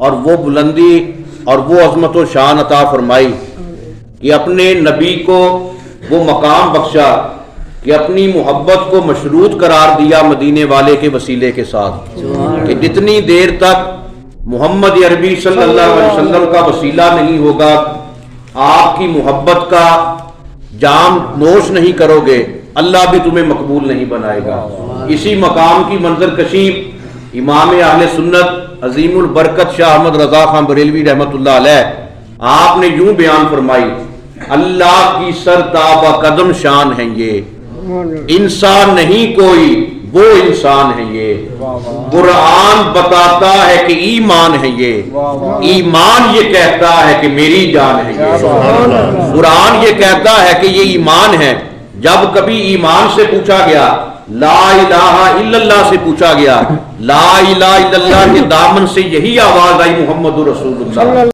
اور وہ بلندی اور وہ عظمت و شان عطا فرمائی کہ اپنے نبی کو وہ مقام بخشا کہ اپنی محبت کو مشروط قرار دیا مدینے والے کے وسیلے کے ساتھ کہ جتنی دیر تک محمد عربی صلی اللہ علیہ وسلم کا وسیلہ نہیں ہوگا، آپ کی محبت کا جام نوش نہیں کرو گے، اللہ بھی تمہیں مقبول نہیں بنائے گا۔ اسی مقام کی منظر کشی امام اہل سنت عظیم البرکت شاہ احمد رضا خان بریلوی رحمۃ اللہ علیہ آپ نے یوں بیان فرمائی، اللہ کی سرتابہ قدم شان ہے یہ، انسان نہیں کوئی وہ انسان ہے یہ، قرآن بتاتا ہے کہ ایمان ہے یہ، ایمان یہ کہتا ہے کہ میری جان ہے یہ، قرآن یہ کہتا ہے کہ یہ ایمان ہے۔ جب کبھی ایمان سے پوچھا گیا، لا الہ الا اللہ سے پوچھا گیا، لا الہ الا اللہ کے دامن سے یہی آواز آئی، محمد رسول اللہ۔